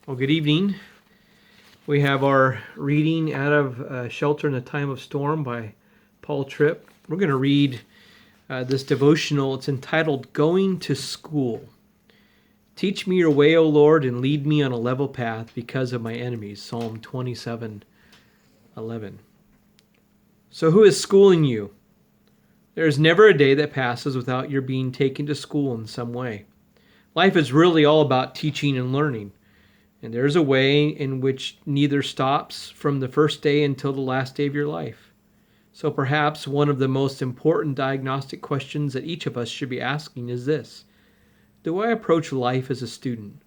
Well, good evening. We have our reading out of Shelter in a Time of Storm by Paul Tripp. We're going to read this devotional. It's entitled Going to School. Teach me your way, O Lord, and lead me on a level path because of my enemies. Psalm 27:11. So who is schooling you? There is never a day that passes without your being taken to school in some way. Life is really all about teaching and learning. And there's a way in which neither stops from the first day until the last day of your life. So perhaps one of the most important diagnostic questions that each of us should be asking is this: do I approach life as a student?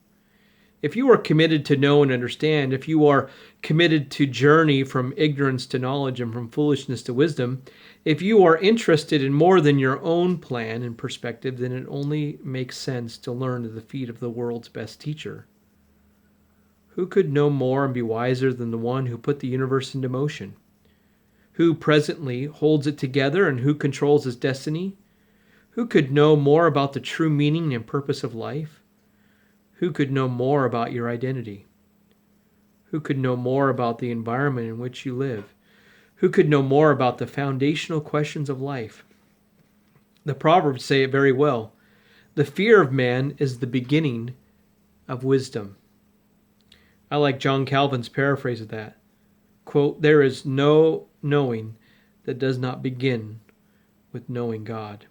If you are committed to know and understand, if you are committed to journey from ignorance to knowledge and from foolishness to wisdom, if you are interested in more than your own plan and perspective, then it only makes sense to learn at the feet of the world's best teacher. Who could know more and be wiser than the one who put the universe into motion? Who presently holds it together and who controls its destiny? Who could know more about the true meaning and purpose of life? Who could know more about your identity? Who could know more about the environment in which you live? Who could know more about the foundational questions of life? The Proverbs say it very well. The fear of man is the beginning of wisdom. I like John Calvin's paraphrase of that. Quote, there is no knowing that does not begin with knowing God.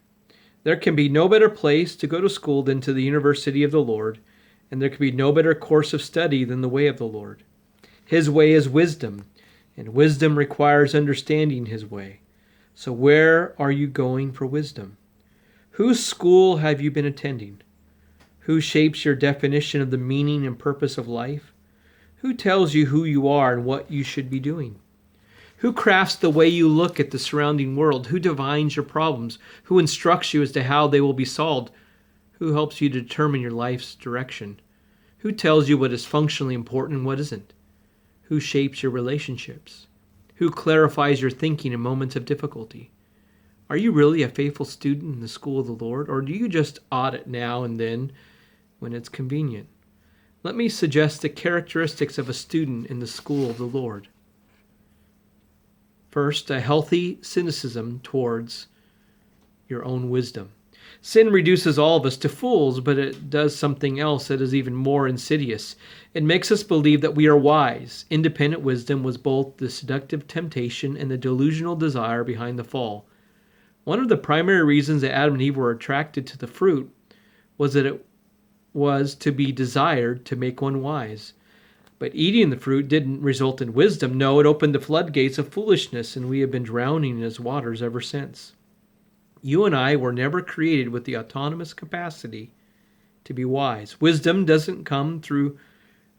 There can be no better place to go to school than to the university of the Lord, and there can be no better course of study than the way of the Lord. His way is wisdom, and wisdom requires understanding his way. So where are you going for wisdom? Whose school have you been attending? Who shapes your definition of the meaning and purpose of life? Who tells you who you are and what you should be doing? Who crafts the way you look at the surrounding world? Who divines your problems? Who instructs you as to how they will be solved? Who helps you determine your life's direction? Who tells you what is functionally important and what isn't? Who shapes your relationships? Who clarifies your thinking in moments of difficulty? Are you really a faithful student in the school of the Lord, or do you just audit now and then when it's convenient? Let me suggest the characteristics of a student in the school of the Lord. First, a healthy cynicism towards your own wisdom. Sin reduces all of us to fools, but it does something else that is even more insidious. It makes us believe that we are wise. Independent wisdom was both the seductive temptation and the delusional desire behind the fall. One of the primary reasons that Adam and Eve were attracted to the fruit was that it was to be desired to make one wise. But eating the fruit didn't result in wisdom. No, it opened the floodgates of foolishness, and we have been drowning in its waters ever since. You and I were never created with the autonomous capacity to be wise. Wisdom doesn't come through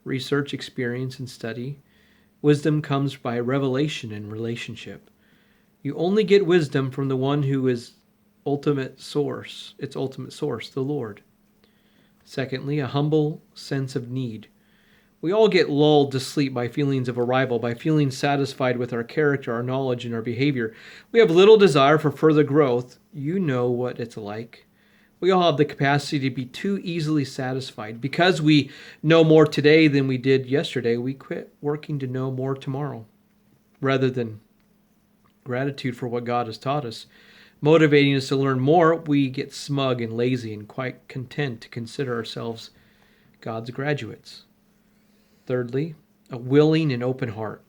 research, experience, and study. Wisdom comes by revelation and relationship. You only get wisdom from the one who is its ultimate source, the Lord. Secondly, a humble sense of need. We all get lulled to sleep by feelings of arrival, by feeling satisfied with our character, our knowledge, and our behavior. We have little desire for further growth. You know what it's like. We all have the capacity to be too easily satisfied. Because we know more today than we did yesterday, we quit working to know more tomorrow, rather than gratitude for what God has taught us. Motivating us to learn more, we get smug and lazy and quite content to consider ourselves God's graduates. Thirdly, a willing and open heart.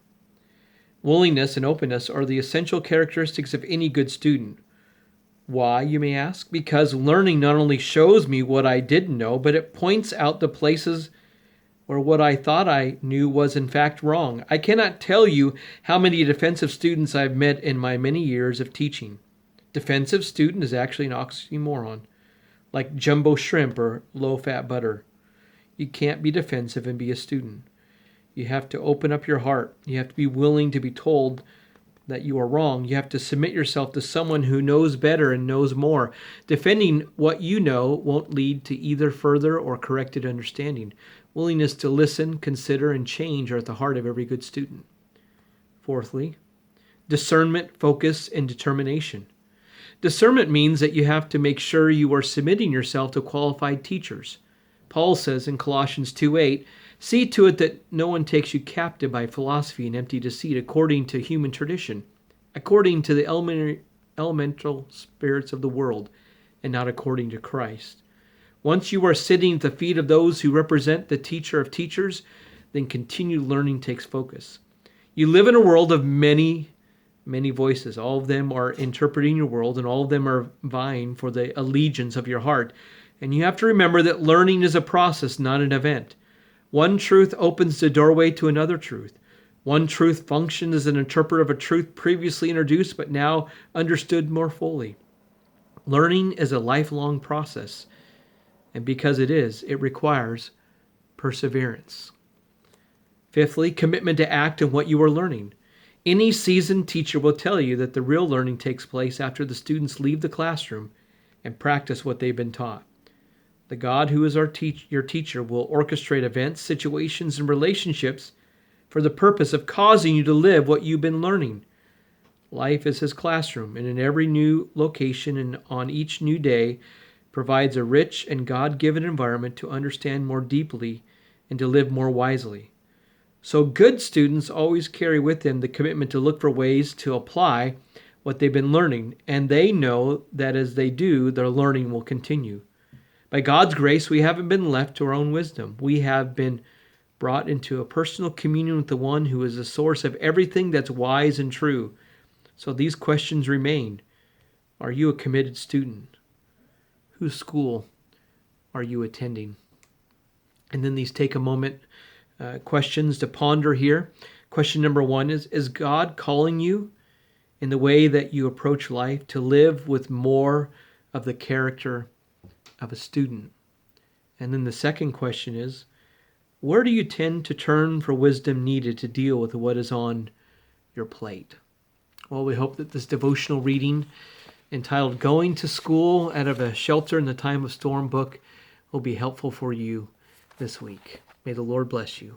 Willingness and openness are the essential characteristics of any good student. Why, you may ask? Because learning not only shows me what I didn't know, but it points out the places where what I thought I knew was in fact wrong. I cannot tell you how many defensive students I've met in my many years of teaching. Defensive student is actually an oxymoron, like jumbo shrimp or low-fat butter. You can't be defensive and be a student. You have to open up your heart. You have to be willing to be told that you are wrong. You have to submit yourself to someone who knows better and knows more. Defending what you know won't lead to either further or corrected understanding. Willingness to listen, consider, and change are at the heart of every good student. Fourthly, discernment, focus, and determination. Discernment means that you have to make sure you are submitting yourself to qualified teachers. Paul says in Colossians 2:8 See to it that no one takes you captive by philosophy and empty deceit, according to human tradition, according to the elemental spirits of the world, and not according to Christ. Once you are sitting at the feet of those who represent the teacher of teachers, then continued learning takes focus. You live in a world of many voices. All of them are interpreting your world, and all of them are vying for the allegiance of your heart. And you have to remember that learning is a process, not an event. One truth opens the doorway to another truth. One truth functions as an interpreter of a truth previously introduced but now understood more fully. Learning is a lifelong process, and because it is, it requires perseverance. Fifthly, commitment to act in what you are learning. Any seasoned teacher will tell you that the real learning takes place after the students leave the classroom and practice what they've been taught. The God who is your teacher will orchestrate events, situations, and relationships for the purpose of causing you to live what you've been learning. Life is his classroom, and in every new location and on each new day provides a rich and God-given environment to understand more deeply and to live more wisely. So good students always carry with them the commitment to look for ways to apply what they've been learning, and they know that as they do, their learning will continue. By God's grace, we haven't been left to our own wisdom. We have been brought into a personal communion with the one who is the source of everything that's wise and true. So these questions remain. Are you a committed student? Whose school are you attending? And then these take a moment questions to ponder here. Question number 1 is God calling you in the way that you approach life to live with more of the character of a student? And then the second question is, where do you tend to turn for wisdom needed to deal with what is on your plate? Well, we hope that this devotional reading entitled Going to School Out of a Shelter in the Time of Storm book will be helpful for you this week. May the Lord bless you.